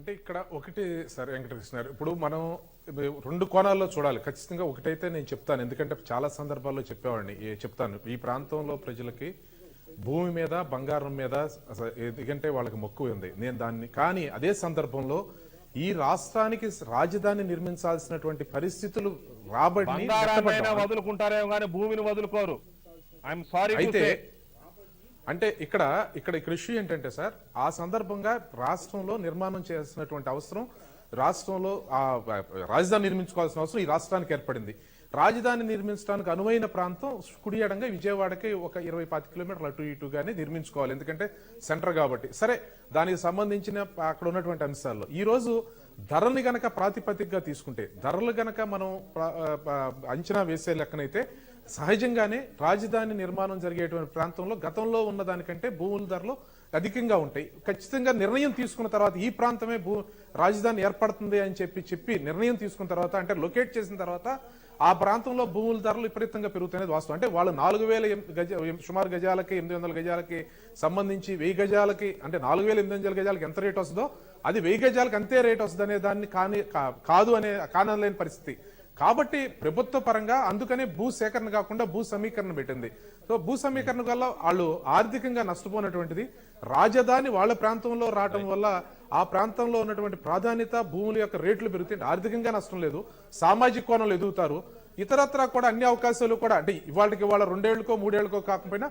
అంటే ఇక్కడ ఒకటి సార్ వెంకటకృష్ణ గారు, ఇప్పుడు మనం రెండు కోణాల్లో చూడాలి. ఖచ్చితంగా ఒకటైతే నేను చెప్తాను, ఎందుకంటే చాలా సందర్భాల్లో చెప్పేవాడిని, చెప్తాను. ఈ ప్రాంతంలో ప్రజలకి భూమి మీద బంగారం మీద ఎందుకంటే వాళ్ళకి మక్కువ ఉంది. నేను దాన్ని కానీ అదే సందర్భంలో ఈ రాష్ట్రానికి రాజధాని నిర్మించాల్సినటువంటి పరిస్థితులు రాబడి వదులుకుంటారేమో కానీ భూమిని వదులుకోరు. అయితే అంటే ఇక్కడ ఇక్కడ ఇష్యూ ఏంటంటే సార్, ఆ సందర్భంగా రాష్ట్రంలో నిర్మాణం చేయాల్సినటువంటి అవసరం, రాష్ట్రంలో రాజధాని నిర్మించుకోవాల్సిన అవసరం ఈ రాష్ట్రానికి ఏర్పడింది. రాజధాని నిర్మించడానికి అనువైన ప్రాంతం కుడి ఎడంగా విజయవాడకి ఒక 20-25 కిలోమీటర్లు అటు ఇటుగానే నిర్మించుకోవాలి, ఎందుకంటే సెంటర్ కాబట్టి. సరే, దానికి సంబంధించిన అక్కడ ఉన్నటువంటి అంశాల్లో ఈరోజు ధరల్ని గనక ప్రాతిపదికగా తీసుకుంటే, ధరలు గనక మనం అంచనా వేసే లెక్కనైతే సహజంగానే రాజధాని నిర్మాణం జరిగేటువంటి ప్రాంతంలో గతంలో ఉన్న దానికంటే భూముల ధరలు అధికంగా ఉంటాయి. ఖచ్చితంగా నిర్ణయం తీసుకున్న తర్వాత ఈ ప్రాంతమే రాజధాని ఏర్పడుతుంది అని చెప్పి నిర్ణయం తీసుకున్న తర్వాత, అంటే లొకేట్ చేసిన తర్వాత ఆ ప్రాంతంలో భూముల ధరలు విపరీతంగా పెరుగుతాయనేది వాస్తవం. అంటే వాళ్ళు 4000 సుమారు గజాలకి 800 గజాలకి సంబంధించి 1000 గజాలకి, అంటే 4800 గజాలకి ఎంత రేట్ వస్తుందో అది 1000 గజాలకు అంతే రేట్ వస్తుంది అనే దాన్ని కాదు అనే కానలేని పరిస్థితి. కాబట్టి ప్రభుత్వ పరంగా అందుకనే భూ సేకరణ కాకుండా భూ సమీకరణ పెట్టింది. సో భూ సమీకరణ వల్ల వాళ్ళు ఆర్థికంగా నష్టపోయినటువంటిది, రాజధాని వాళ్ళ ప్రాంతంలో రావటం వల్ల ఆ ప్రాంతంలో ఉన్నటువంటి ప్రాధాన్యత, భూముల యొక్క రేట్లు పెరుగుతాయి. ఆర్థికంగా నష్టం లేదు, సామాజిక కోణంలో ఎదుగుతారు. ఇతరత్రా కూడా అన్ని అవకాశాలు కూడా, అంటే ఇవాళకి ఇవాళ 2 ఏళ్లకో 3 ఏళ్లకో కాకపోయినా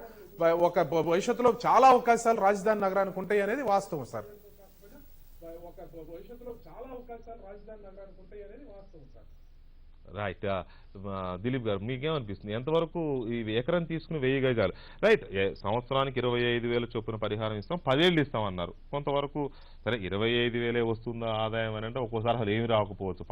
ఒక భవిష్యత్తులో చాలా అవకాశాలు రాజధాని నగరానికి ఉంటాయి అనేది వాస్తవం సార్. రైట్. దిలీప్ గారు, మీకేమనిపిస్తుంది? ఎంతవరకు ఈ ఎకరం తీసుకుని 1000 గజాలు రైట్, సంవత్సరానికి 25,000 చొప్పున పరిహారం ఇస్తాం, 10 ఏళ్ళు ఇస్తామన్నారు. కొంతవరకు సరే 25,000 వస్తుందా ఆదాయం అని అంటే ఒక్కోసారి అసలు ఏమి రాకపోవచ్చు.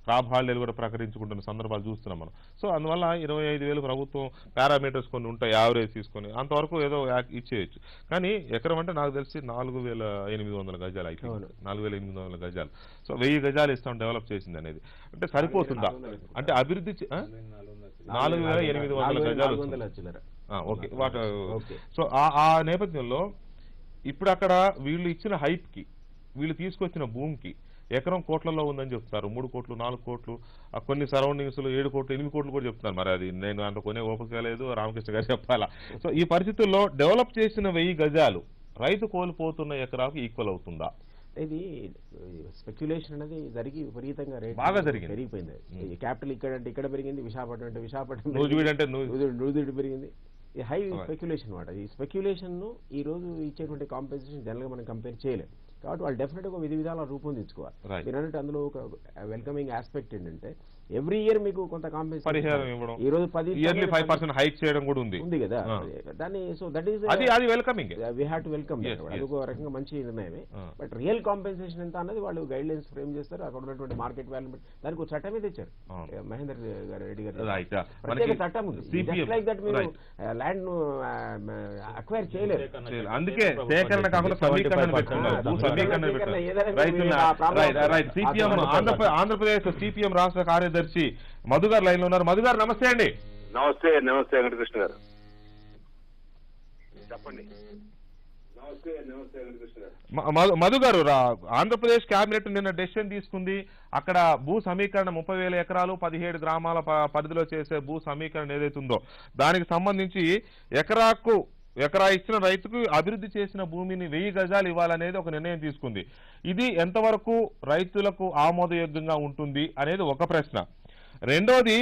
క్రాప్ హాలిడేలు కూడా ప్రకటించుకుంటున్న సందర్భాలు చూస్తున్నాం మనం. సో అందువల్ల 25,000 ప్రభుత్వం పారామీటర్స్ కొన్ని ఉంటాయి, యావరేజ్ తీసుకొని అంతవరకు ఏదో ఇచ్చేయచ్చు. కానీ ఎకరం అంటే నాకు తెలిసి 4,800 గజాలు అయిపోయింది, 4,800 గజాలు. సో 1000 గజాలు ఇస్తాం డెవలప్ చేసింది అనేది అంటే సరిపోతుందా? అంటే అభివృద్ధి 4,800 గజాలు. ఓకే. సో ఆ నేపథ్యంలో ఇప్పుడు అక్కడ వీళ్ళు ఇచ్చిన హైప్ కి, వీళ్ళు తీసుకొచ్చిన భూమికి ఎకరం కోట్లలో ఉందని చెప్తున్నారు. 3 కోట్లు 4 కోట్లు, కొన్ని సరౌండింగ్స్ లో 7 కోట్లు 8 కోట్లు కూడా చెప్తున్నారు. మరి అది నేను అంత కొనే ఓపిక లేదు, రామకృష్ణ గారు చెప్పాలా. సో ఈ పరిస్థితుల్లో డెవలప్ చేసిన 1000 గజాలు రైతు కోల్పోతున్న ఎకరాకు ఈక్వల్ అవుతుందా? ఇది స్పెక్యులేషన్ అనేది జరిగి విపరీతంగా రేట్ బాగా పెరిగిపోయింది. క్యాపిటల్ ఇక్కడ అంటే ఇక్కడ పెరిగింది, విశాఖపట్నం అంటే విశాఖపట్నం, నూజివీడు పెరిగింది. ఈ హై స్పెక్యులేషన్ మాట. ఈ స్పెక్యులేషన్ ను ఈ రోజు ఇచ్చేటువంటి కాంపెన్సేషన్ జనరల్ గా మనం కంపేర్ చేయలేం. కాబట్టి వాళ్ళు డెఫినెట్ గా విధి విధాలా రూపొందించుకోవాలి. మీరు అన్నట్టు అందులో ఒక వెల్కమింగ్ ఆస్పెక్ట్ ఏంటంటే ఎవ్రీ ఇయర్ మీకు కొంత కాంపెన్సేషన్ ఈ రోజు 5% హైక్ చేయడం కూడా ఉంది కదా దాన్ని. సో దట్ ఈస్ అది welcoming, we have to welcome. అది ఒక రకంగా మంచి నిర్ణయమే. బట్ రియల్ కాంపెన్సేషన్ ఎంత అన్నది వాళ్ళు గైడ్ లైన్స్ ఫ్రేమ్ చేస్తారు. అక్కడ ఉన్నటువంటి మార్కెట్ వాల్యూ దానికి ఒక చట్టమే తెచ్చారు మహేందర్ రెడ్డి గారు. ప్రత్యేక చట్టం ఉంది. జస్ట్ లైక్ దట్ మీరు ల్యాండ్ ను అక్వైర్ చేయలేరు. అందుకే సేకరణ కాకుండా సమీకరణ ఆంధ్రప్రదేశ్ సిపిఎం రాష్ట్ర కార్యదర్శి మధు గారు లైన్ లో ఉన్నారు. మధు గారు నమస్తే అండి. నమస్తే. నమస్తే వెంకటకృష్ణ గారు, చెప్పండి. మధు గారు, ఆంధ్రప్రదేశ్ కేబినెట్ నిన్న డెసిషన్ తీసుకుంది. అక్కడ భూ సమీకరణ 30,000 ఎకరాలు 17 గ్రామాల పరిధిలో చేసే భూ సమీకరణ ఏదైతుందో దానికి సంబంధించి ఎకరా ఇచ్చిన రైతుకు అభివృద్ధి చేసిన భూమిని 1000 గజాలు ఇవ్వాలనేది ఒక నిర్ణయం తీసుకుంది. ఇది ఎంతవరకు రైతులకు ఆమోదయోగ్యంగా ఉంటుంది అనేది ఒక ప్రశ్న. రెండోది,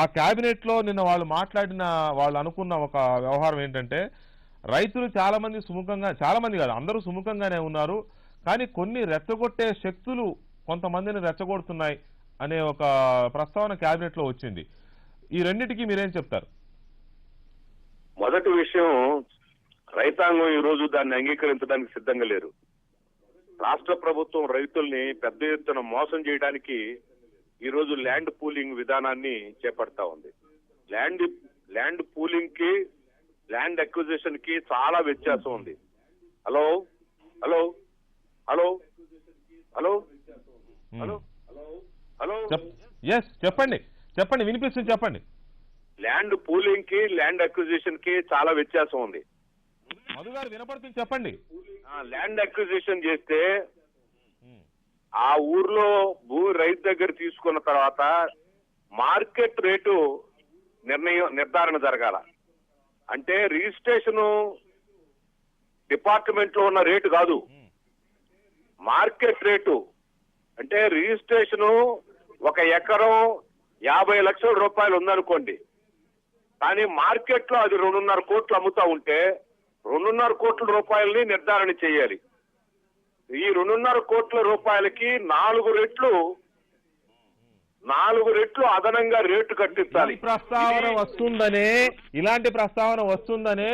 ఆ కేబినెట్ లో నిన్న వాళ్ళు అనుకున్న ఒక వ్యవహారం ఏంటంటే, రైతులు చాలా మంది కాదు అందరూ సుముఖంగానే ఉన్నారు, కానీ కొన్ని రెచ్చగొట్టే శక్తులు కొంతమందిని రెచ్చగొడుతున్నాయి అనే ఒక ప్రస్తావన కేబినెట్ లో వచ్చింది. ఈ రెండింటికి మీరేం చెప్తారు? మొదటి విషయం, రైతాంగం ఈ రోజు దాన్ని అంగీకరించడానికి సిద్ధంగా లేరు. రాష్ట్ర ప్రభుత్వం రైతుల్ని పెద్ద ఎత్తున మోసం చేయడానికి ఈ రోజు ల్యాండ్ పూలింగ్ విధానాన్ని చేపడతా ఉంది. ల్యాండ్ పూలింగ్ కి ల్యాండ్ అక్విజిషన్ కి చాలా వ్యత్యాసం ఉంది. Hello hello hello hello hello hello చెప్పండి వినిపిస్తుంది, చెప్పండి. ల్యాండ్ పూలింగ్ కి ల్యాండ్ అక్విజిషన్ కి చాలా వ్యత్యాసం ఉంది. మధు గారు వినపడుతుంది, చెప్పండి. ల్యాండ్ అక్విజిషన్ చేస్తే ఆ ఊర్లో భూమి రైతు దగ్గర తీసుకున్న తర్వాత మార్కెట్ రేటు నిర్ధారణ జరగాల. అంటే రిజిస్ట్రేషన్ డిపార్ట్మెంట్ లో ఉన్న రేటు కాదు, మార్కెట్ రేటు. అంటే రిజిస్ట్రేషన్ ఒక ఎకరం 50 లక్షల రూపాయలు ఉందనుకోండి, కానీ మార్కెట్ లో అది 2.5 కోట్లు అమ్ముతా ఉంటే 2.5 కోట్ల రూపాయలని నిర్ధారణ చేయాలి. ఈ 2.5 కోట్ల రూపాయలకి 4 రెట్లు అదనంగా రేటు కట్టించాలి. ఇలాంటి ప్రస్తావన వస్తుందనే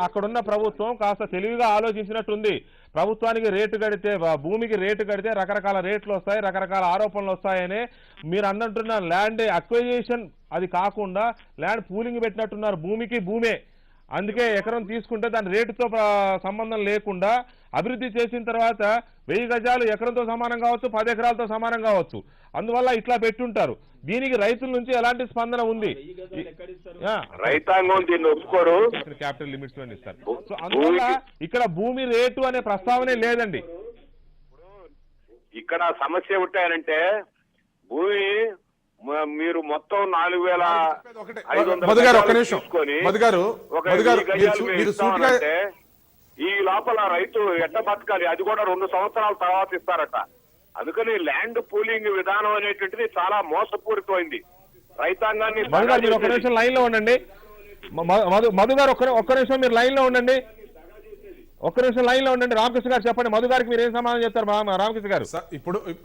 అక్కడున్న ప్రభుత్వం కాస్త తెలివిగా ఆలోచించినట్టుంది. ప్రభుత్వానికి రేటు కడితే, భూమికి రేటు కడితే రకరకాల రేట్లు వస్తాయి, రకరకాల ఆరోపణలు వస్తాయని మీరు అన్నట్టున్న ల్యాండ్ అక్విజిషన్ అది కాకుండా ల్యాండ్ పూలింగ్ పెట్టినట్టున్నారు. భూమికి భూమే, అందుకే ఎకరం తీసుకుంటే దాని రేటుతో సంబంధం లేకుండా అభివృద్ధి చేసిన తర్వాత 1000 గజాలు ఎకరంతో సమానం కావచ్చు, 10 ఎకరాలతో సమానం కావచ్చు. అందువల్ల ఇట్లా పెట్టుంటారు. దీనికి రైతుల నుంచి ఎలాంటి స్పందన ఉంది? రైతాంగం దీన్ని ఒప్పుకోరు, క్యాపిటల్ లిమిట్స్ లో ఇస్తారు. సో అందువల్ల ఇక్కడ భూమి రేటు అనే ప్రస్తావనే లేదండి. ఇక్కడ సమస్య ఉంటాయనంటే భూమి మీరు మొత్తం 4,500 తీసుకొని ఈ లోపల రైతు ఎట్ట బతకాలి? అది కూడా 2 సంవత్సరాల తర్వాత ఇస్తారట. అందుకని ల్యాండ్ పూలింగ్ విధానం అనేటువంటిది చాలా మోసపూరితమైంది. రైతాంగాన్ని ఒక నిమిషం లైన్ లో ఉండండి. మధు గారు ఒక్క నిమిషం మీరు లైన్ లో ఉండండి. రామకృష్ణ గారు చెప్పండి. మధు గారికి మీరు ఏం సమాధానం చెప్తారు రామకృష్ణ గారు?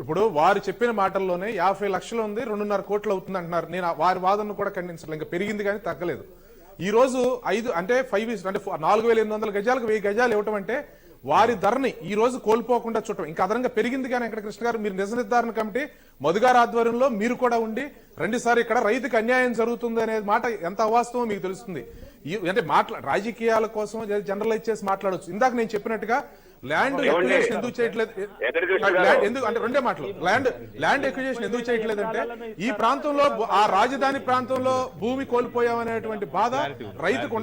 ఇప్పుడు వారు చెప్పిన మాటల్లోనే 50 లక్షలు ఉంది, 2.5 కోట్లు అవుతుంది అంటున్నారు. నేను వారి వాదనను కూడా ఖండించలేదు. ఇంకా పెరిగింది కానీ తగ్గలేదు. ఈ రోజు 5 అంటే 4,800 గజాలకు 1000 గజాలు ఇవ్వటం అంటే వారి ధరని ఈ రోజు కోల్పోకుండా చూడటం. ఇంకా అదనంగా పెరిగింది కానీ ఎక్కడ కృష్ణ గారు, మీరు నిజ నిర్ధారణ కమిటీ మధుగారి ఆధ్వర్యంలో మీరు కూడా ఉండి రెండుసారి ఇక్కడ రైతుకు అన్యాయం జరుగుతుంది అనే మాట ఎంత అవాస్తవం మీకు తెలుస్తుంది. అంటే రాజకీయాల కోసం జనరలైజ్ చేసి మాట్లాడవచ్చు. ఇందాక నేను చెప్పినట్టుగా ల్యాండ్ ఎక్విజిషన్ ఎందుకు చేయట్లేదు, అంటే 2 మాటలు. ల్యాండ్ ఎక్విజిషన్ ఎందుకు చేయట్లేదు అంటే ఈ ప్రాంతంలో, ఆ రాజధాని ప్రాంతంలో భూమి కోల్పోయామనేటువంటి బాధ రైతుకు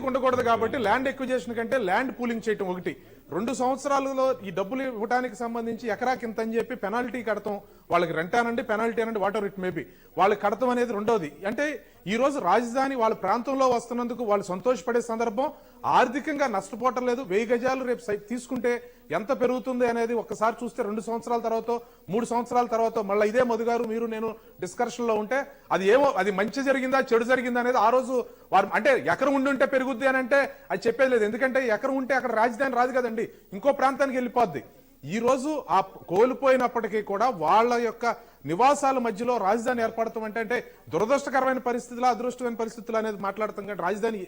ఉండకూడదు కాబట్టి ల్యాండ్ ఎక్విజిషన్ కంటే ల్యాండ్ పూలింగ్ చేయటం ఒకటి. 2 సంవత్సరాలలో ఈ డబ్బులు ఇవ్వడానికి సంబంధించి ఎకరాకి ఇంత అని చెప్పి పెనాల్టీ కడతాం, వాళ్ళకి రెంట్ అనండి, పెనాల్టీ అనండి, వాట్ ఎవర్ ఇట్ మేబీ, వాళ్ళకి కడతాం అనేది రెండోది. అంటే ఈ రోజు రాజధాని వాళ్ళ ప్రాంతంలో వస్తున్నందుకు వాళ్ళు సంతోషపడే సందర్భం, ఆర్థికంగా నష్టపోవటం లేదు. 1000 గజాలు రేపు తీసుకుంటే ఎంత పెరుగుతుంది అనేది ఒక్కసారి చూస్తే 2 సంవత్సరాల తర్వాత 3 సంవత్సరాల తర్వాత మళ్ళీ ఇదే మధుగారు మీరు నేను డిస్కషన్ లో ఉంటే అది మంచి జరిగిందా చెడు జరిగిందా అనేది ఆ రోజు వారు, అంటే ఎకరం ఉంటే పెరుగుద్ది అని అంటే అది చెప్పేది లేదు. ఎందుకంటే ఎకరం ఉంటే అక్కడ రాజధాని రాదు కదండి, ఇంకో ప్రాంతానికి వెళ్ళిపోద్ది. ఈ రోజు ఆ కోల్పోయినప్పటికీ కూడా వాళ్ళ యొక్క నివాసాల మధ్యలో రాజధాని ఏర్పడతాం అంటే దురదృష్టకరమైన పరిస్థితులు, అదృష్టమైన పరిస్థితులు అనేది మాట్లాడతాం. కానీ రాజధాని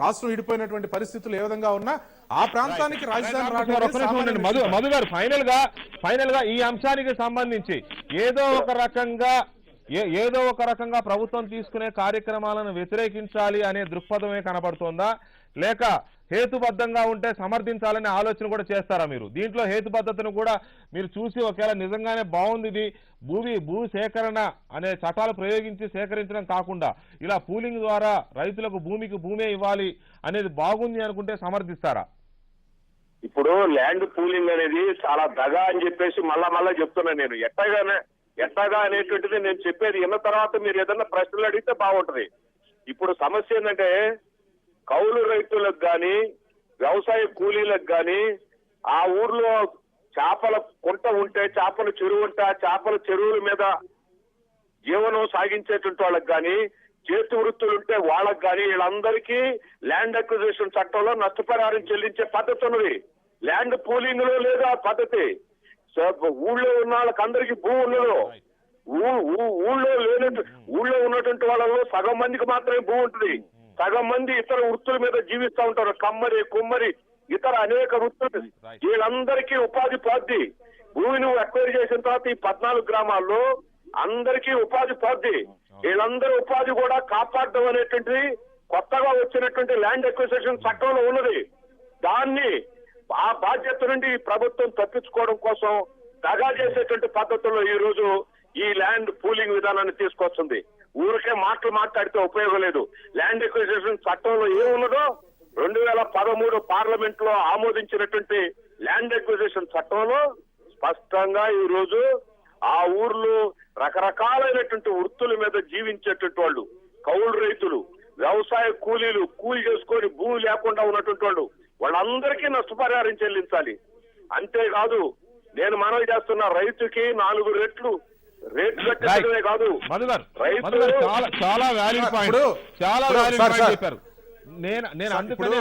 రాష్ట్రం విడిపోయినటువంటి పరిస్థితులు ఏ విధంగా ఉన్నా ఆ ప్రాంతానికి రాజధాని మధు గారు ఫైనల్ గా ఈ అంశానికి సంబంధించి ఏదో ఒక రకంగా ప్రభుత్వం తీసుకునే కార్యక్రమాలను వ్యతిరేకించాలి అనే దృక్పథమే కనబడుతోందా, లేక హేతుబద్ధంగా ఉంటే సమర్థించాలనే ఆలోచన కూడా చేస్తారా మీరు? దీంట్లో హేతుబద్ధతను కూడా మీరు చూసి ఒకవేళ నిజంగానే బాగుంది, ఇది భూ సేకరణ అనే చట్టాలు ప్రయోగించి సేకరించడం కాకుండా ఇలా పూలింగ్ ద్వారా రైతులకు భూమికి భూమే ఇవ్వాలి అనేది బాగుంది అనుకుంటే సమర్థిస్తారా? ఇప్పుడు ల్యాండ్ పూలింగ్ అనేది చాలా దగా అని చెప్పేసి మళ్ళా చెప్తున్నాను నేను. ఎట్టగా అనేటువంటిది నేను చెప్పేది విన్న తర్వాత మీరు ఏదన్నా ప్రశ్నలు అడిగితే బాగుంటది. ఇప్పుడు సమస్య ఏంటంటే కౌలు రైతులకు గాని వ్యవసాయ కూలీలకు గాని ఆ ఊర్లో చేపల కుంట ఉంటే, చేపల చెరువు ఉంటే ఆ చేపల చెరువుల మీద జీవనం సాగించేటువంటి వాళ్ళకి గాని, చేతి వృత్తులు ఉంటే వాళ్ళకి గాని, వీళ్ళందరికీ ల్యాండ్ అక్విజిషన్ చట్టంలో నష్టపరిహారం చెల్లించే పద్ధతి ఉన్నది. ల్యాండ్ పూలింగ్ లో లేదు ఆ పద్ధతి. ఊళ్ళో ఉన్న వాళ్ళకి అందరికీ భూమి ఉండదు. ఊళ్ళో ఉన్నటువంటి వాళ్ళలో సగం మందికి మాత్రమే భూమి ఉంటుంది. సగం మంది ఇతర వృత్తుల మీద జీవిస్తూ ఉంటారు. కమ్మరి, కుమ్మరి, ఇతర అనేక వృత్తులు. వీళ్ళందరికీ ఉపాధి పోద్ది. భూమిని అక్వైర్ చేసిన తర్వాత ఈ 14 గ్రామాల్లో అందరికీ ఉపాధి పోద్ది. వీళ్ళందరూ ఉపాధి కూడా కాపాడడం అనేటువంటిది కొత్తగా వచ్చినటువంటి ల్యాండ్ అక్విజిషన్ చట్టంలో ఉన్నది. దాన్ని ఆ బాధ్యత నుండి ప్రభుత్వం తప్పించుకోవడం కోసం దగా చేసేటువంటి పద్ధతుల్లో ఈ రోజు ఈ ల్యాండ్ పూలింగ్ విధానాన్ని తీసుకొస్తుంది. ఊరికే మాట్లాడితే ఉపయోగం లేదు. ల్యాండ్ అక్విజిషన్ చట్టంలో ఏమున్నదో 2013 పార్లమెంట్ లో ఆమోదించినటువంటి ల్యాండ్ అక్విజిషన్ చట్టంలో స్పష్టంగా ఈ రోజు ఆ ఊర్లో రకరకాలైనటువంటి వృత్తుల మీద జీవించేటువంటి వాళ్ళు, కౌలు రైతులు, వ్యవసాయ కూలీలు, కూలి చేసుకొని భూమి లేకుండా ఉన్నటువంటి వాళ్ళు, వాళ్ళందరికీ నష్టపరిహారం చెల్లించాలి. అంతేకాదు నేను మనవి చేస్తున్న రైతుకి 4 రెట్లు రేటు కట్టించడమే కాదు, చాలా వ్యాలిడ్ పాయింట్, చాలా వ్యాలిడ్ పాయింట్ చెప్పారు. నేను అందుకనే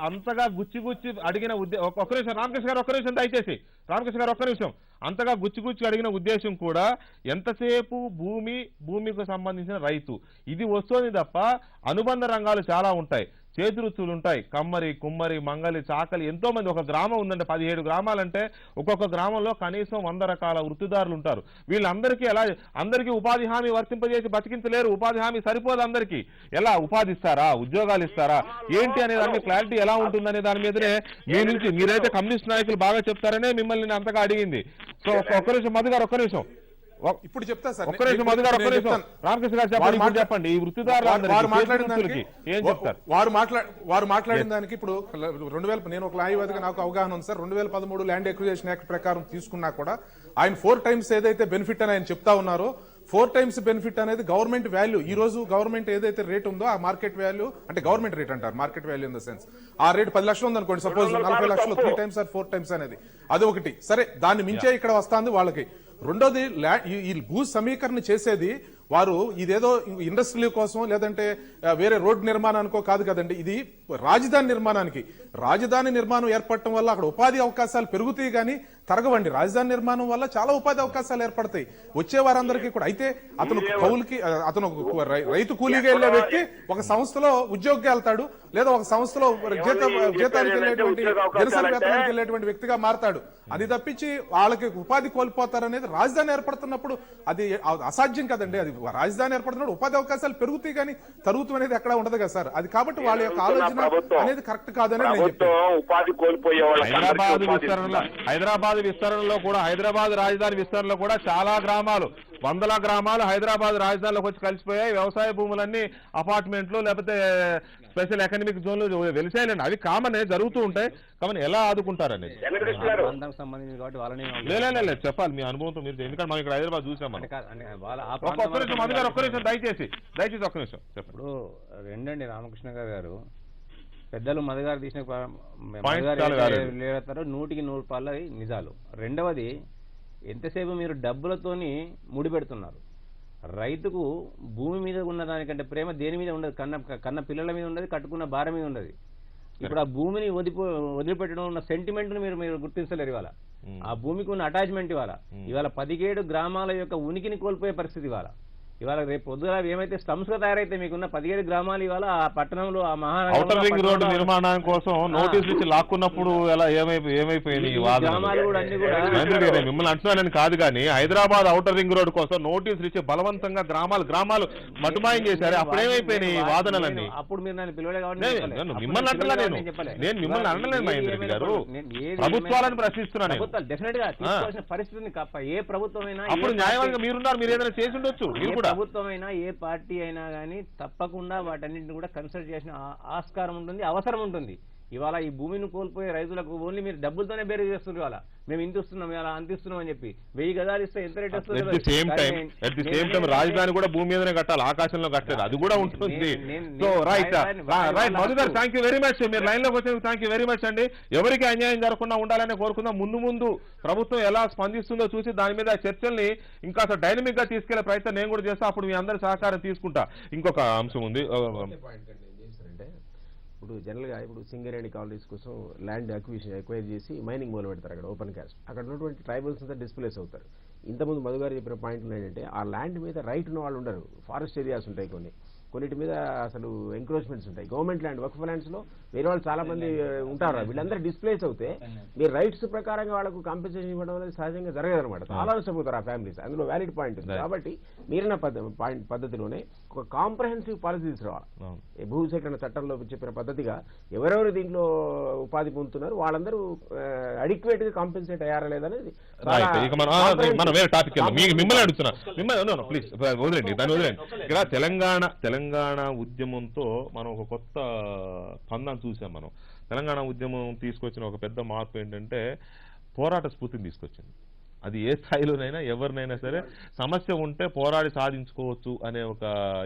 అంతగా గుచ్చి అడిగిన ఒక్క నిమిషం రామకృష్ణ గారు, ఒక్క నిమిషం దయచేసి రామకృష్ణ గారు, ఒక్క నిమిషం. అంతగా గుచ్చి అడిగిన ఉద్దేశం కూడా ఎంతసేపు భూమికి సంబంధించిన రైతు ఇది వస్తుంది తప్ప అనుబంధ రంగాలు చాలా ఉంటాయి, చేతి వృత్తులు ఉంటాయి, కమ్మరి, కుమ్మరి, మంగలి, చాకలి, ఎంతో మంది. ఒక గ్రామం ఉందంటే 17 గ్రామాలంటే ఒక్కొక్క గ్రామంలో కనీసం 100 రకాల వృత్తిదారులు ఉంటారు. వీళ్ళందరికీ అందరికీ ఉపాధి హామీ వర్తింపజేసి బతికించలేరు. ఉపాధి హామీ సరిపోదు అందరికీ. ఎలా ఉపాధి ఇస్తారా, ఉద్యోగాలు ఇస్తారా, ఏంటి అనే దాని క్లారిటీ ఎలా ఉంటుందనే దాని మీదనే మీ నుంచి మీరైతే కమ్యూనిస్ట్ నాయకులు బాగా చెప్తారనే మిమ్మల్ని నేను అంతగా అడిగింది. సో ఒక్క నిమిషం మధు గారు, ఒక్క నిమిషం ఇప్పుడు చెప్తా సార్. ఒక్క నిమిషం మధు గారు, ఒక్క నిమిషం రామకృష్ణ గారు చెప్పండి. ఈ వృత్తిదారులు ఏం చెప్తారు? వారు మాట్లాడిన దానికి ఇప్పుడు 2000 నేను ఒక న్యాయవాదిగా నాకు అవగాహన ఉంది సార్. 2013 ల్యాండ్ ఎక్విజిషన్ యాక్ట్ ప్రకారం తీసుకున్నా కూడా ఆయన 4 టైమ్స్ ఏదైతే బెనిఫిట్ అని ఆయన చెప్తా ఉన్నారో 4 టైమ్స్ బెనిఫిట్ అనేది గవర్నమెంట్ వాల్యూ. ఈ రోజు గవర్నమెంట్ ఏదైతే రేట్ ఉందో ఆ మార్కెట్ వాల్యూ, అంటే గవర్నమెంట్ రేట్ అంటారు, market value in the sense ఆ రేట్ 10 లక్షలు ఉంది అనుకోండి, సపోజ్ 40 లక్షలు 3 టైమ్స్ ఆర్ 4 టైమ్స్ అనేది అది ఒకటి. సరే, దాన్ని మించే ఇక్కడ వస్తుంది వాళ్ళకి. రెండోది, ఈ భూ సమీకరణ చేసేది వారు ఇదేదో ఇండస్ట్రీ కోసం లేదంటే వేరే రోడ్డు నిర్మాణానికో కాదు కదండి, ఇది రాజధాని నిర్మాణానికి. రాజధాని నిర్మాణం ఏర్పడటం వల్ల అక్కడ ఉపాధి అవకాశాలు పెరుగుతాయి కానీ తరగవండి. రాజధాని నిర్మాణం వల్ల చాలా ఉపాధి అవకాశాలు ఏర్పడతాయి వచ్చే వారందరికీ కూడా. అయితే అతను కౌలుకి, అతను రైతు కూలీగా వెళ్లే వ్యక్తి ఒక సంస్థలో ఉద్యోగిగా వెళ్తాడు, లేదా ఒక సంస్థలో జీతానికి వెళ్ళేటువంటి జనసేన వేతనానికి వెళ్ళేటువంటి వ్యక్తిగా మారతాడు. అది తప్పించి వాళ్ళకి ఉపాధి కోల్పోతారనేది రాజధాని ఏర్పడుతున్నప్పుడు అది అసాధ్యం కదండి. అది రాజధాని ఏర్పడుతున్నప్పుడు ఉపాధి అవకాశాలు పెరుగుతాయి కానీ తరుగుతూ అనేది ఎక్కడ ఉండదు కదా సార్. అది కాబట్టి వాళ్ళ యొక్క ఆలోచన అనేది కరెక్ట్ కాదని ఉపాధి కోల్పోయే హైదరాబాద్ విస్తరణలో కూడా, హైదరాబాద్ రాజధాని విస్తరణలో కూడా చాలా గ్రామాలు, 100 గ్రామాలు హైదరాబాద్ రాజధానిలోకి వచ్చి కలిసిపోయాయి. వ్యవసాయ భూములన్నీ అపార్ట్మెంట్లు లేకపోతే స్పెషల్ ఎకనామిక్ జోన్లు వెలిసాయండి. అవి కామన్ జరుగుతూ ఉంటాయి. కామన్ ఎలా ఆదుకుంటారనేది లేదు చెప్పాలి మీ అనుభవంతో మీరు, ఎందుకంటే మనం ఇక్కడ హైదరాబాద్ చూసామని. ఒక్క నిమిషం దయచేసి ఒక్క నిమిషం చెప్పండి. ఇప్పుడు రెండండి రామకృష్ణ గారు పెద్దలు మధుగారు తీసిన లేడతారు 100కి 100 పాలు నిజాలు. రెండవది, ఎంతసేపు మీరు డబ్బులతోని ముడిపెడుతున్నారు. రైతుకు భూమి మీద ఉన్న దానికంటే ప్రేమ దేని మీద ఉండదు, కన్న పిల్లల మీద ఉండదు, కట్టుకున్న భారం మీద ఉండదు. ఇప్పుడు ఆ భూమిని వదిలిపెట్టడం ఉన్న సెంటిమెంట్ ను మీరు గుర్తించలేరు. ఇవాళ ఆ భూమికి ఉన్న అటాచ్మెంట్ ఇవాళ 17 గ్రామాల యొక్క ఉనికిని కోల్పోయే పరిస్థితి ఇవాళ రేపు పొద్దుగా ఏమైతే స్లమ్స్ గా తయారైతే మీకున్న 17 గ్రామాలు ఇవాళ ఆ పట్టణంలో ఆ ఔటర్ రింగ్ రోడ్డు నిర్మాణం కోసం నోటీసులు ఇచ్చి లాక్కున్నప్పుడు ఎలా ఏమైపోయింది మిమ్మల్ని అంటున్నానని కాదు కానీ హైదరాబాద్ ఔటర్ రింగ్ రోడ్డు కోసం నోటీసులు ఇచ్చి బలవంతంగా గ్రామాలు మటుమాయం చేశారు. అప్పుడేమైపోయినాయి వాదనలన్నీ? అప్పుడు మీరు నన్ను పిలవలే కాబట్టి మిమ్మల్ని అంటలా, నేను మిమ్మల్ని అనలేదు మహేంద్ర రెడ్డి గారు, ప్రభుత్వాలను ప్రశ్నిస్తున్నాను. డెఫినెట్ గా తీసుకోవాల్సిన పరిస్థితిని ఏ ప్రభుత్వం అయినా, అప్పుడు న్యాయవాదిగా మీరున్నారు, మీరు ఏదైనా చేసి ఉండొచ్చు. ప్రభుత్వం అయినా ఏ పార్టీ అయినా కానీ తప్పకుండా వాటన్నింటిని కూడా కన్సల్ట్ చేసిన ఆస్కారం ఉంటుంది, అవసరం ఉంటుంది. ఇవాళ ఈ భూమిని కోల్పోయే రైతులకు ఓన్లీ మీరు డబ్బులతోనే బేరీ చేస్తున్నారు. ఇవాళ మేము ఇంత ఇస్తున్నాం, ఇలా అంత ఇస్తున్నాం అని చెప్పి 1000 గజాలు ఇస్తే ఎంత రేట్ వస్తుంది? రాజధాని కూడా భూమి మీదనే కట్టాలి, ఆకాశంలో కట్టలేదు, అది కూడా ఉంటుంది. సో రైట్ మధు గారు, థ్యాంక్ యూ వెరీ మచ్. మీరు లైన్ లోకి వచ్చేందుకు థ్యాంక్ యూ వెరీ మచ్ అండి. ఎవరికి అన్యాయం జరగకుండా ఉండాలని కోరుకుందాం. ముందు ప్రభుత్వం ఎలా స్పందిస్తుందో చూసి దాని మీద చర్చల్ని ఇంకా డైనమిక్ గా తీసుకెళ్లే ప్రయత్నం నేను కూడా చేస్తా. అప్పుడు మీ అందరి సహకారం తీసుకుంటా. ఇంకొక అంశం ఉంది. ఇప్పుడు జనరల్గా ఇప్పుడు సింగరేణి కాలనీస్ కోసం ల్యాండ్ ఎక్వైర్ చేసి మైనింగ్ మొదలు పెడతారు. అక్కడ ఓపెన్ క్యాస్ట్, అక్కడ ఉన్నటువంటి ట్రైబల్స్ అంతా డిస్ప్లేస్ అవుతారు. ఇంతకుముందు మధు గారు చెప్పిన పాయింట్లు ఏంటంటే ఆ ల్యాండ్ మీద రైట్ ఉన్న వాళ్ళు ఉండరు. ఫారెస్ట్ ఏరియాస్ ఉంటాయి, కొన్నిటి మీద అసలు ఎంక్రోచ్మెంట్స్ ఉంటాయి. గవర్నమెంట్ ల్యాండ్, వక్ఫ్ ల్యాండ్స్ లో వేరే వాళ్ళు చాలా మంది ఉంటారు. వీళ్ళందరూ డిస్ప్లేస్ అవుతే మీరు రైట్స్ ప్రకారంగా వాళ్ళకు కాంపెన్సేషన్ ఇవ్వడం అనేది సహజంగా జరగదనమాట. చాలా నష్టపోతారు ఆ ఫ్యామిలీస్. అందులో వ్యాలిడ్ పాయింట్ ఉంది. కాబట్టి మీరిన పద్ధతిలోనే ఒక కాంప్రహెన్సివ్ పాలసీ తీసుకురావాలి. భూసేకరణ చట్టంలో చెప్పిన పద్ధతిగా ఎవరెవరు దీంట్లో ఉపాధి పొందుతున్నారు వాళ్ళందరూ అడిక్వేట్ గా కాంపెన్సేట్ అయ్యారా లేదనేది. ఇక్కడ తెలంగాణ ఉద్యమంతో మనం ఒక కొత్త పందాన్ని చూసాం. మనం తెలంగాణ ఉద్యమం తీసుకొచ్చిన ఒక పెద్ద మార్పు ఏంటంటే పోరాట స్ఫూర్తిని తీసుకొచ్చింది. అది ఏ స్థాయిలోనైనా ఎవరినైనా సరే సమస్య ఉంటే పోరాడి సాధించుకోవచ్చు అనే ఒక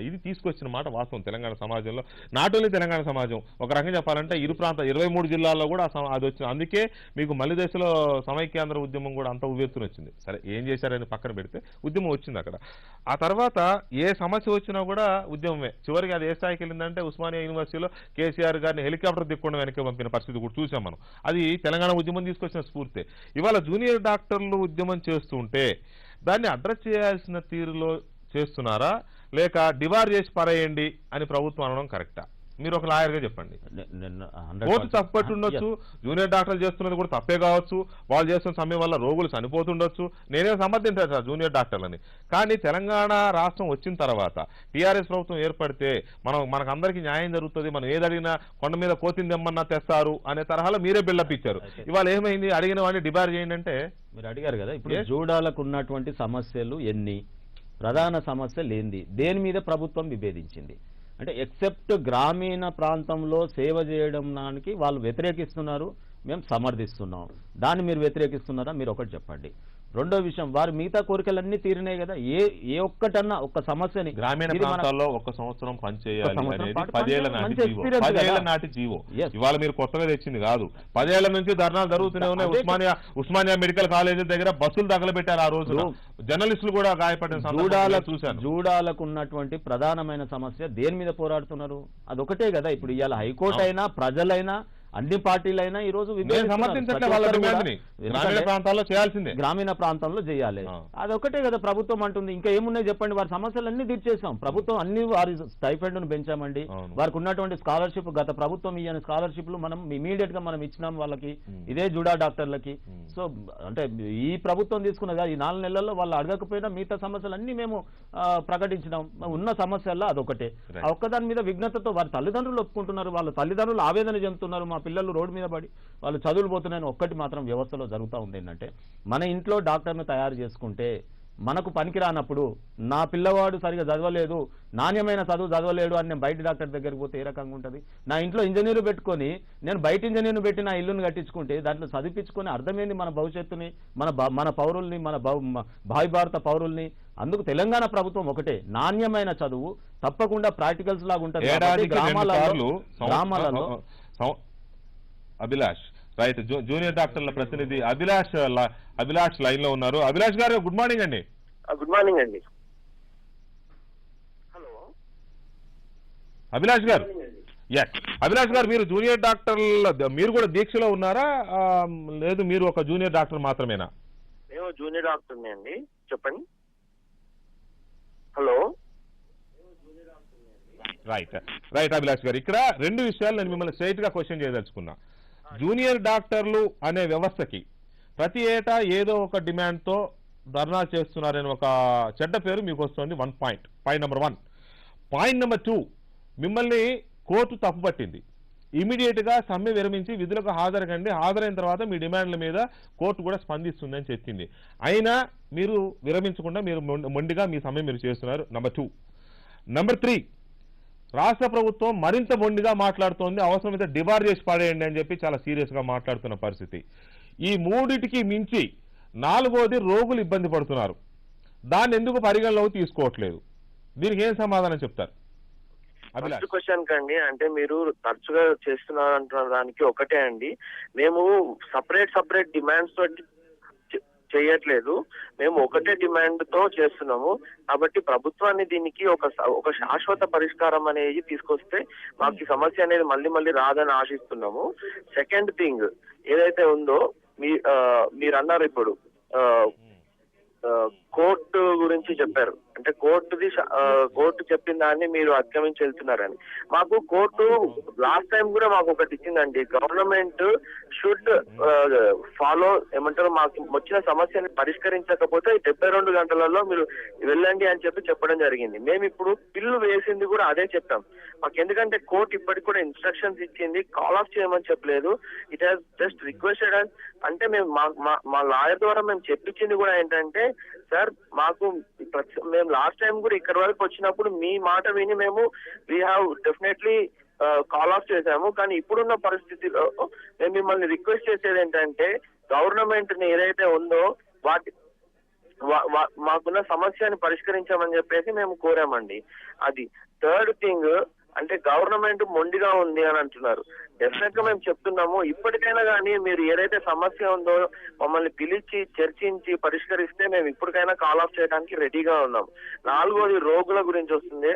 ఇది తీసుకొచ్చిన మాట వాస్తవం తెలంగాణ సమాజంలో. నాట్ ఓన్లీ తెలంగాణ సమాజం, ఒక రకంగా చెప్పాలంటే ఇరు ప్రాంత 23 జిల్లాల్లో కూడా అది వచ్చింది. అందుకే మీకు మలి దశలో సమైక్యాంధ్ర ఉద్యమం కూడా అంత ఉవ్వెత్తున వచ్చింది. సరే ఏం చేశారని పక్కన పెడితే ఉద్యమం వచ్చింది అక్కడ. ఆ తర్వాత ఏ సమస్య వచ్చినా కూడా ఉద్యమమే. చివరికి అది ఏ స్థాయికి వెళ్ళిందంటే ఉస్మానియా యూనివర్సిటీలో కేసీఆర్ గారిని హెలికాప్టర్ దిక్కుండా వెనక్కి పంపిన పరిస్థితి కూడా చూసాం మనం. అది తెలంగాణ ఉద్యమం తీసుకొచ్చిన స్ఫూర్తి. ఇవాళ జూనియర్ డాక్టర్లు ఉద్యమం చేస్తుంటే దాన్ని అడ్రస్ చేయాల్సిన తీరులో చేస్తున్నారా, లేక డిబార్ చేసి పరేయండి అని ప్రభుత్వం అనడం కరెక్టా? మీరు ఒక లాయర్గా చెప్పండి. కోర్టు తప్పట్టు ఉండొచ్చు, జూనియర్ డాక్టర్లు చేస్తున్నది కూడా తప్పే కావచ్చు, వాళ్ళు చేస్తున్న సమయం వల్ల రోగులు చనిపోతుండొచ్చు, నేనే సమర్థించాను సార్ జూనియర్ డాక్టర్లని. కానీ తెలంగాణ రాష్ట్రం వచ్చిన తర్వాత టీఆర్ఎస్ ప్రభుత్వం ఏర్పడితే మనకు అందరికీ న్యాయం జరుగుతుంది, మనం ఏదడిగినా కొండ మీద కోతిని తెమ్మన్నా తెస్తారు అనే తరహాలో మీరే బిల్డప్ ఇచ్చారు. ఇవాళ ఏమైంది, అడిగిన వాడిని డిబార్ చేయండి అంటే మీరు అడిగారు కదా. ఇప్పుడు జూడాలకు ఉన్నటువంటి సమస్యలు ఎన్ని, ప్రధాన సమస్యలు ఏంది, దేని మీద ప్రభుత్వం విభేదించింది అంటే ఎక్సెప్ట్ గ్రామీణ ప్రాంతంలో సేవ చేయడం దానికి వాళ్ళు వ్యతిరేకిస్తున్నారు, మేము సమర్థిస్తున్నాం. దాన్ని మీరు వ్యతిరేకిస్తున్నారా? మీరు ఒకటి చెప్పండి. రెండో విషయం, వారి మిగతా కోరికలన్నీ తీరినాయి కదా. ఏ ఒక్కటన్నా ఒక్క సమస్యని గ్రామీణ ప్రాంతాల్లో ఒక సంవత్సరం పనిచేయాలి అనేది 10 ఏళ్ల నాటి జీవో. ఇవాళ మీరు కొత్తగా తెచ్చింది కాదు. 10 ఏళ్ల నుంచి ధర్నాలు జరుగుతూనే ఉన్నాయి. ఉస్మానియా మెడికల్ కాలేజీ దగ్గర బస్సులు తగలబెట్టారు. ఆ రోజు జర్నలిస్టులు కూడా గాయపడిన చూశాను. జూడాలకు ఉన్నటువంటి ప్రధానమైన సమస్య దేని మీద పోరాడుతున్నారు? అదొకటే కదా. ఇప్పుడు ఇవాళ హైకోర్టు అయినా ప్రజలైనా అన్ని పార్టీలైనా ఈ రోజు గ్రామీణ ప్రాంతాల్లో చేయాల్సిందే, గ్రామీణ ప్రాంతంలో చేయాలి. అదొకటే కదా ప్రభుత్వం అంటుంది. ఇంకా ఏమున్నాయి చెప్పండి? వారి సమస్యలన్నీ తీర్చేసాం. ప్రభుత్వం అన్ని వారి స్టైఫండ్ ను పెంచామండి. వారికి ఉన్నటువంటి స్కాలర్షిప్, గత ప్రభుత్వం ఇయ్యని స్కాలర్షిప్లు మనం ఇమీడియట్ గా మనం ఇచ్చినాం వాళ్ళకి, ఇదే జూడా డాక్టర్లకి. సో అంటే ఈ ప్రభుత్వం తీసుకున్నది ఈ 4 నెలల్లో వాళ్ళు అడగకపోయినా మిగతా సమస్యలన్నీ మేము ప్రకటించినాం. ఉన్న సమస్యల్లో అదొకటే. ఆ ఒక్కదాని మీద విఘ్నతతో వారి తల్లిదండ్రులు ఒప్పుకుంటున్నారు, వాళ్ళ తల్లిదండ్రులు ఆవేదన చెందుతున్నారు, మా పిల్లలు రోడ్డు మీద పడి వాళ్ళు చదువులు పోతున్నాయని. ఒక్కటి మాత్రం వ్యవస్థలో జరుగుతూ ఉంది ఏంటంటే, మన ఇంట్లో డాక్టర్ను తయారు చేసుకుంటే మనకు పనికి రానప్పుడు నా పిల్లవాడు సరిగా చదవలేదు, నాణ్యమైన చదువు చదవలేడు అని నేను బయట డాక్టర్ దగ్గరికి పోతే ఏ రకంగా ఉంటుంది? నా ఇంట్లో ఇంజనీరు పెట్టుకొని నేను బయట ఇంజనీర్ను పెట్టి నా ఇల్లును కట్టించుకుంటే దాంట్లో చదివించుకునే అర్థమైంది మన భవిష్యత్తుని, మన పౌరుల్ని, మన భావి భారత పౌరుల్ని. అందుకు తెలంగాణ ప్రభుత్వం ఒకటే, నాణ్యమైన చదువు తప్పకుండా ప్రాక్టికల్స్ లాగా ఉంటుంది. గ్రామాలలో అభిలాష్ రైట్, జూనియర్ డాక్టర్ల ప్రతినిధి అభిలాష్ లైన్ లో ఉన్నారు. అభిలాష్ గారు గుడ్ మార్నింగ్ అండి. గుడ్ మార్నింగ్ అండి. హలో అభిలాష్ గారు. ఎస్ అభిలాష్ గారు, మీరు జూనియర్ డాక్టర్ల మీరు కూడా దీక్షలో ఉన్నారా, లేదు మీరు ఒక జూనియర్ డాక్టర్ మాత్రమేనా? మేము జూనియర్ డాక్టర్ని అండి, చెప్పండి. హలో రైట్ అభిలాష్ గారు, ఇక్కడ 2 విషయాలు నేను మిమ్మల్ని స్ట్రైట్ గా క్వశ్చన్ చేయదలుచుకున్నా. జూనియర్ డాక్టర్లు అనే వ్యవస్థకి ప్రతి ఏటా ఏదో ఒక డిమాండ్ తో ధర్నా చేస్తున్నారని ఒక చెడ్డ పేరు మీకు వస్తుంది. 1 పాయింట్ నెంబర్ 1. పాయింట్ నెంబర్ 2, మిమ్మల్ని కోర్టు తప్పుపట్టింది. ఇమీడియట్ గా సమ్మె విరమించి విధులకు హాజరుకండి, హాజరైన తర్వాత మీ డిమాండ్ల మీద కోర్టు కూడా స్పందిస్తుందని చెప్పింది. అయినా మీరు విరమించకుండా మీరు మొండిగా మీ సమ్మె మీరు చేస్తున్నారు. నెంబర్ 2. నెంబర్ 3, రాష్ట్ర ప్రభుత్వం మరింత మొండిగా మాట్లాడుతోంది, అవసరమైతే డిబార్ చేసి పడేయండి అని చెప్పి చాలా సీరియస్ గా మాట్లాడుతున్న పరిస్థితి. ఈ 3టికి మించి 4వది రోగులు ఇబ్బంది పడుతున్నారు. దాన్ని ఎందుకు పరిగణలోకి తీసుకోవట్లేదు? దీనికి ఏం సమాధానం చెప్తారు? ఫస్ట్ క్వశ్చన్ కండి, అంటే మీరు తరచుగా చేస్తున్నారు అంటున్న దానికి ఒకటే అండి, మేము సపరేట్ డిమాండ్స్ తోటి చేయట్లేదు, మేము ఒకటే డిమాండ్ తో చేస్తున్నాము. కాబట్టి ప్రభుత్వాన్ని దీనికి ఒక శాశ్వత పరిష్కారం అనేది తీసుకొస్తే మాకు ఈ సమస్య అనేది మళ్ళీ రాదని ఆశిస్తున్నాము. సెకండ్ థింగ్ ఏదైతే ఉందో, మీరు అన్నారు ఇప్పుడు కోర్టు గురించి చెప్పారు, అంటే కోర్టు చెప్పిన దాన్ని మీరు అతిక్రమించి వెళ్తున్నారని. మాకు కోర్టు లాస్ట్ టైం కూడా మాకు ఒకటి ఇచ్చిందండి, గవర్నమెంట్ షుడ్ ఫాలో, ఏమంటారు, మాకు వచ్చిన సమస్యని పరిష్కరించకపోతే 72 గంటలలో మీరు వెళ్ళండి అని చెప్పడం జరిగింది. మేము ఇప్పుడు పిల్లు వేసింది కూడా అదే చెప్పాం. మాకు ఎందుకంటే కోర్టు ఇప్పటికి కూడా ఇన్స్ట్రక్షన్స్ ఇచ్చింది, కాల్ ఆఫ్ చేయమని చెప్పలేదు. ఇట్ హాస్ జస్ట్ రిక్వెస్టెడ్ అస్. అంటే మేము మా లాయర్ ద్వారా మేము చెప్పించింది కూడా ఏంటంటే, సార్ మాకు మేము లాస్ట్ టైం కూడా ఇక్కడ వరకు వచ్చినప్పుడు మీ మాట విని మేము we have definitely call of చేశాము. కానీ ఇప్పుడున్న పరిస్థితిలో మేము మిమ్మల్ని రిక్వెస్ట్ చేసేది ఏంటంటే, గవర్నమెంట్ ఏదైతే ఉందో మాకున్న సమస్యని పరిష్కరించామని చెప్పేసి మేము కోరామండి. అది థర్డ్ థింగ్ అంటే గవర్నమెంట్ మొండిగా ఉంది అని అంటున్నారు. డెఫినెట్ గా మేము చెప్తున్నాము, ఇప్పటికైనా కానీ మీరు ఏదైతే సమస్య ఉందో మమ్మల్ని పిలిచి చర్చించి పరిష్కరిస్తే మేము ఇప్పటికైనా కాల్ ఆఫ్ చేయడానికి రెడీగా ఉన్నాం. నాలుగోది రోగుల గురించి వస్తుంది.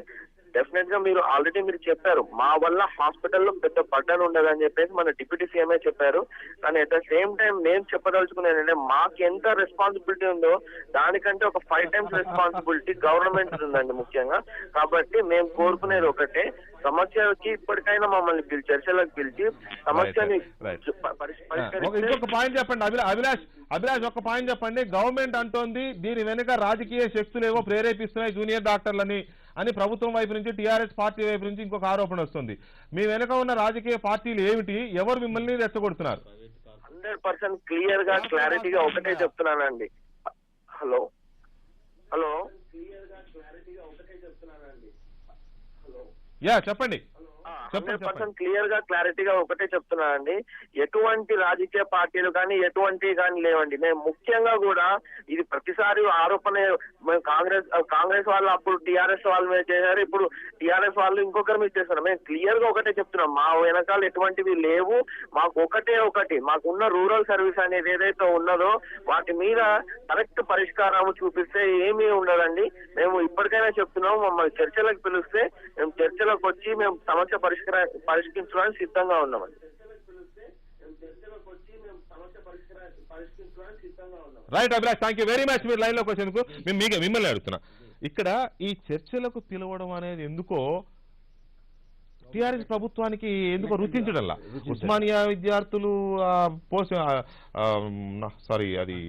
డెఫినెట్ గా మీరు ఆల్రెడీ మీరు చెప్పారు, మా వల్ల హాస్పిటల్లో పెద్ద బర్డన్ ఉండదని చెప్పేసి మన డిప్యూటీ సీఎంఏ చెప్పారు. కానీ అట్ ద సేమ్ టైం నేను చెప్పదలుచుకునేది ఏంటంటే మాకు ఎంత రెస్పాన్సిబిలిటీ ఉందో దానికంటే ఒక 5 times రెస్పాన్సిబిలిటీ గవర్నమెంట్ ఉందండి ముఖ్యంగా. కాబట్టి మేము కోరుకునేది ఒకటే, సమస్యకి ఇప్పటికైనా మమ్మల్ని చర్చలకు పిలిచి సమస్యని ఇంకొక పాయింట్ చెప్పండి అభిలాష్ ఒక పాయింట్ చెప్పండి. గవర్నమెంట్ అంటోంది దీని వెనుక రాజకీయ శక్తులు ఏవో ప్రేరేపిస్తున్నాయి జూనియర్ డాక్టర్లని అని ప్రభుత్వం వైపు నుంచి, టీఆర్ఎస్ పార్టీ వైపు నుంచి ఇంకొక ఆరోపణ వస్తుంది. మీ వెనుక ఉన్న రాజకీయ పార్టీలు ఏమిటి, ఎవరు మిమ్మల్ని రెచ్చగొడుతున్నారు? 100% క్లియర్ గా క్లారిటీగా ఒకటే చెప్తున్నానండి. హలో యా చెప్పండి. 100% క్లియర్ గా క్లారిటీగా ఒకటే చెప్తున్నానండి, ఎటువంటి రాజకీయ పార్టీలు కానీ ఎటువంటి కానీ లేవండి. మేము ముఖ్యంగా కూడా ఇది ప్రతిసారి ఆరోపణ కాంగ్రెస్ వాళ్ళు అప్పుడు టీఆర్ఎస్ వాళ్ళ మీద చేశారు, ఇప్పుడు టీఆర్ఎస్ వాళ్ళు ఇంకొకరి మీద చేస్తున్నారు. మేము క్లియర్ గా ఒకటే చెప్తున్నాం, మా వెనకాల ఎటువంటివి లేవు. మాకు ఒకటి మాకున్న రూరల్ సర్వీస్ అనేది ఏదైతే ఉన్నదో వాటి మీద కరెక్ట్ పరిష్కారం చూపిస్తే ఏమీ ఉండదండి. మేము ఇప్పటికైనా చెప్తున్నాము, మమ్మల్ని చర్చలకు పిలిస్తే మేము చర్చలకు వచ్చి మేము సమస్య పరిష్కరించడానికి సిద్ధంగా ఉన్నామండి. Right Abhilash, thank you very much. మీరు లైన్ లోకి వచ్చేందుకు మిమ్మల్ని అడుగుతున్నా. ఇక్కడ ఈ చర్చలకు పిలవడం అనేది ఎందుకో టీఆర్ఎస్ ప్రభుత్వానికి ఎందుకో రుచించడంలా. ఉస్మానియా విద్యార్థులు అది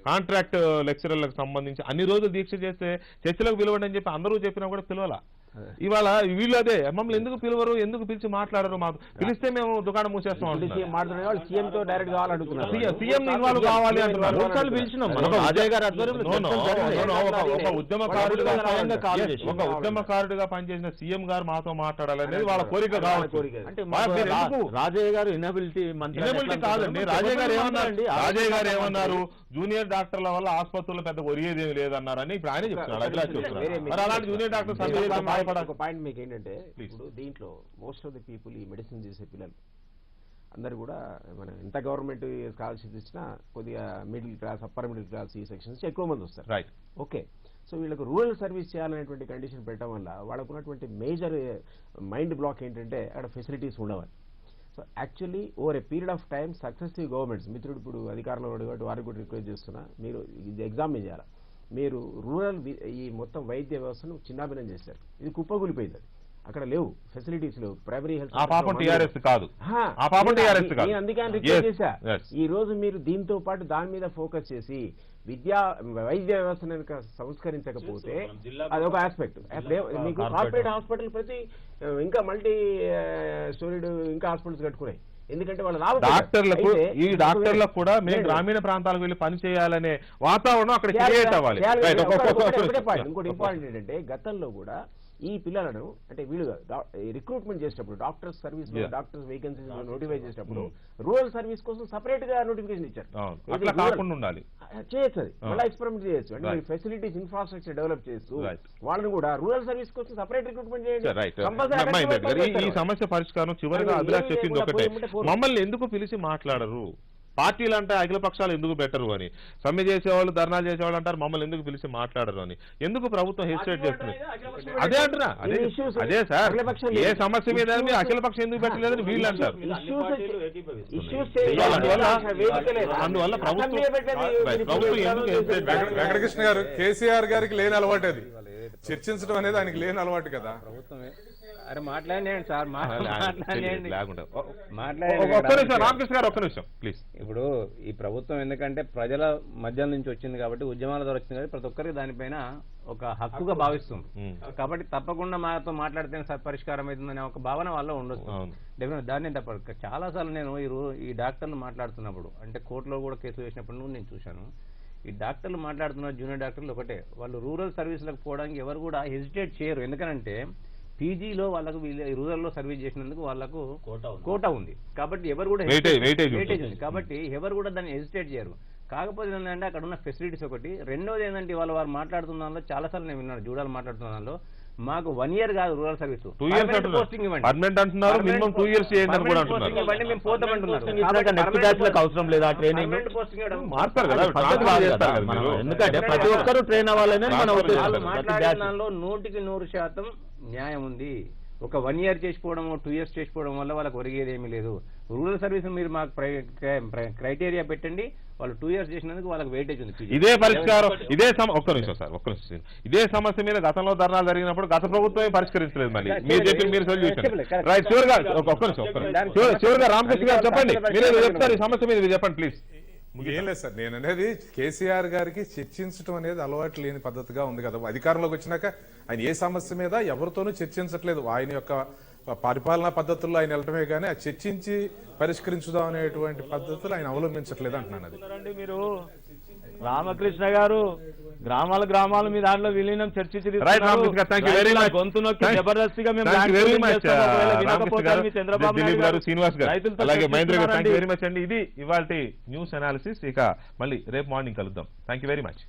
కాంట్రాక్ట్ లెక్చరర్లకు సంబంధించి అన్ని రోజులు దీక్ష చేస్తే చర్చలకు పిలవండి అని చెప్పి అందరూ చెప్పినా కూడా పిలవాలా. ఇవాళ వీళ్ళు అదే మమ్మల్ని ఎందుకు పిలవరు, ఎందుకు పిలిచి మాట్లాడరు, మాకు పిలిస్తే మేము దుకాణం మూసేస్తాం అంటున్నారు. సీఎం ఇన్వాల్వ్ కావాలి అంటున్నారు. ఒక ఉద్యమకారుడిగా పనిచేసిన సీఎం గారు మాతో మాట్లాడాలనేది వాళ్ళ కోరిక కావచ్చు. రాజయ్య గారు ఇనబిలిటీ కాదండి. రాజయ్య గారు ఏమన్నారు, జూనియర్ డాక్టర్ల వల్ల ఆసుపత్రుల్లో పెద్ద ఒరిగేదేమి లేదన్నారని ఇప్పుడు ఆయన చెప్తున్నారు. మరి అలాంటి జూనియర్ డాక్టర్ ఒక పాయింట్ మీకు ఏంటంటే, ఇప్పుడు దీంట్లో మోస్ట్ ఆఫ్ ది పీపుల్ ఈ మెడిసిన్ చేసే పిల్లలు అందరు కూడా మన ఎంత గవర్నమెంట్ స్కాలర్షిప్ ఇచ్చినా కొద్దిగా middle class, upper middle class ఈ సెక్షన్స్ ఎక్కువ మంది వస్తారు. Right, okay. సో వీళ్ళకు రూరల్ సర్వీస్ చేయాలనేటువంటి కండిషన్ పెట్టడం వల్ల వాళ్ళకు ఉన్నటువంటి మేజర్ మైండ్ బ్లాక్ ఏంటంటే అక్కడ ఫెసిలిటీస్ ఉండవాలి. So actually over a period of time successive governments, మిత్రుడు ఇప్పుడు అధికారంలో ఉన్నాడు కాబట్టి వారికి కూడా రిక్వెస్ట్ చేస్తున్నా, మీరు ఇది ఎగ్జామిన్ చేయాలి. మీరు రూరల్ ఈ మొత్తం వైద్య వ్యవస్థను చిన్నాభిన్నం చేశారు, ఇది కుప్పగూలిపోయింది. అది అక్కడ లేవు, ఫెసిలిటీస్ లేవు, ప్రైమరీ హెల్త్. అందుకే రిక్వెస్ట్ చేశా, ఈ రోజు మీరు దీంతో పాటు దాని మీద ఫోకస్ చేసి వైద్య వ్యవస్థను కనుక సంస్కరించకపోతే అదొక ఆస్పెక్ట్. మీకు కార్పొరేట్ హాస్పిటల్ ప్రతి ఇంకా మల్టీ స్టోరీడ్ ఇంకా హాస్పిటల్స్ కట్టుకున్నాయి. ఎందుకంటే వాళ్ళ డాక్టర్లకు ఈ డాక్టర్లకు కూడా మేము గ్రామీణ ప్రాంతాలకు వెళ్ళి పని చేయాలనే వాతావరణం అక్కడ క్రియేట్ అవ్వాలి. ఇంకోటి ఇంపార్టెంట్ ఏంటంటే, గతంలో కూడా ఈ పిల్లలను అంటే వీళ్ళు రిక్రూట్మెంట్ చేసేటప్పుడు doctors service doctors vacancies notify చేసేటప్పుడు రూరల్ సర్వీస్ కోసం సపరేట్ గా నోటిఫికేషన్ ఇచ్చారు. చేయొచ్చు, అది మళ్ళీ ఎక్స్పెరిమెంట్ చేయొచ్చు. అంటే ఫెసిలిటీస్ ఇన్ఫ్రాస్ట్రక్చర్ డెవలప్ చేస్తూ వాళ్ళని కూడా రూరల్ సర్వీస్ కోసం సపరేట్ రిక్రూట్మెంట్ చేయండి. ఈ సమస్య పరిష్కారం చివరిగా అభిలాష్ చెప్పింది ఒకటే, మమ్మల్ని ఎందుకు పిలిచి మాట్లాడరు, పార్టీలు అంటే అఖిల పక్షాలు ఎందుకు బెటరు అని, సమ్మె చేసేవాళ్ళు ధర్నాలు చేసేవాళ్ళు అంటారు, మమ్మల్ని ఎందుకు పిలిచి మాట్లాడరు అని. ఎందుకు ప్రభుత్వం హెసిటేట్ చేస్తుంది? అదే అంటున్నా, అదే సార్, ఏ సమస్య మీద అఖిల పక్షం ఎందుకు పెట్టలేదని వీళ్ళు అంటారు. అందువల్ల ప్రభుత్వం వెంకటకృష్ణ గారు, కేసీఆర్ గారికి లేని అలవాటు అది, చర్చించడం అనేది ఆయనకి లేని అలవాటు కదా. ప్రభుత్వమే అరే మాట్లాడండి సార్, రామకృష్ణ గారు ఒక్క నిమిషం ప్లీజ్. ఇప్పుడు ఈ ప్రభుత్వం ఎందుకంటే ప్రజల మధ్య నుంచి వచ్చింది కాబట్టి, ఉద్యమాల ద్వారా వచ్చింది కాబట్టి ప్రతి ఒక్కరికి దానిపైన ఒక హక్కుగా భావిస్తుంది. కాబట్టి తప్పకుండా మాతో మాట్లాడితే పరిష్కారం అవుతుందనే ఒక భావన వల్ల ఉండొచ్చు. డెఫినెట్ దాన్ని తప్ప చాలా సార్లు నేను ఈ డాక్టర్లు మాట్లాడుతున్నప్పుడు, అంటే కోర్టులో కూడా కేసు వేసినప్పుడు నేను చూశాను, ఈ డాక్టర్లు మాట్లాడుతున్నారు జూనియర్ డాక్టర్లు ఒకటే, వాళ్ళు రూరల్ సర్వీసులకు పోవడానికి ఎవరు కూడా హెసిటేట్ చేయరు. ఎందుకంటే పీజీలో వాళ్ళకు రూరల్లో సర్వీస్ చేసినందుకు వాళ్ళకు కోటా ఉంది కాబట్టి ఎవరు కూడా వెయిటేజ్ ఉంది కాబట్టి ఎవరు కూడా దాన్ని హెసిటేట్ చేయరు. కాకపోతే ఏంటంటే అక్కడ ఉన్న ఫెసిలిటీస్ ఒకటి, రెండోది ఏంటంటే వారు మాట్లాడుతున్న దానిలో చాలాసార్లు నేను విన్నాను, జూడాలు మాట్లాడుతున్న దానిలో మాకు 1 year కాదు రూరల్ సర్వీస్, 2 years పోస్టింగ్ ఇవ్వండి, పర్మనెంట్ అంటున్నారు, మినిమం 2 years చేయండి అని కూడా అంటున్నారు. ఇవ్వండి, మేము పోతామంటున్నారు. నెక్స్ట్ బ్యాచ్ లకు అవసరం లేదా ట్రైనింగ్? మారుతారు కదా, పద్ధతి కాదు కదా. మనం ఎందుకంటే ప్రతి ఒక్కరూ ట్రైన్ అవ్వాలని మన ఉద్దేశం. మాట్లాడిన దానిలో 100% న్యాయం ఉంది. ఒక 1 year చేసిపోవడం, 2 years చేసిపోవడం వల్ల వాళ్ళకి ఒరిగేది ఏమీ లేదు. రూరల్ సర్వీస్ మీరు మాకు క్రైటీరియా పెట్టండి, వాళ్ళు 2 years చేసినందుకు వాళ్ళకి వెయిటేజ్ ఉంది. ఇదే పరిష్కారం, ఒక్క నిమిషం సార్, ఒక్క నిమిషం. ఇదే సమస్య మీద గతంలో ధర్నాలు జరిగినప్పుడు గత ప్రభుత్వమే పరిష్కరించలేదు. మళ్ళీ మీరు చెప్పి మీరు సొల్యూషన్ రైట్. చివరిగా ఒక్క నిమిషం, చివరిగా రామకృష్ణ గారు చెప్పండి, మీరు చెప్తారు ఈ సమస్య మీద చెప్పండి ప్లీజ్. ఏం లేదు సార్, నేను అనేది కేసీఆర్ గారికి చర్చించడం అనేది అలవాటు లేని పద్ధతిగా ఉంది కదా. అధికారంలోకి వచ్చినాక ఆయన ఏ సమస్య మీద ఎవరితోనూ చర్చించట్లేదు. ఆయన యొక్క పరిపాలనా పద్ధతుల్లో ఆయన వెళ్ళటమే కానీ ఆ చర్చించి పరిష్కరించుదాం అనేటువంటి పద్ధతులు ఆయన అవలంబించట్లేదు అంటున్నాను. అది మీరు రామకృష్ణ గారు గ్రామాలు మీ దాంట్లో విలీనం చర్చించి గొంతు నొక్కి జబర్దస్తిగా చంద్రబాబు గారు, శ్రీనివాస్ గారు, అలాగే మహేంద్ర గారు, థ్యాంక్ యూ వెరీ మచ్ అండి. ఇది ఇవాళ న్యూస్ అనాలిసిస్. ఇక మళ్ళీ రేపు మార్నింగ్ కలుద్దాం. Thank you very much.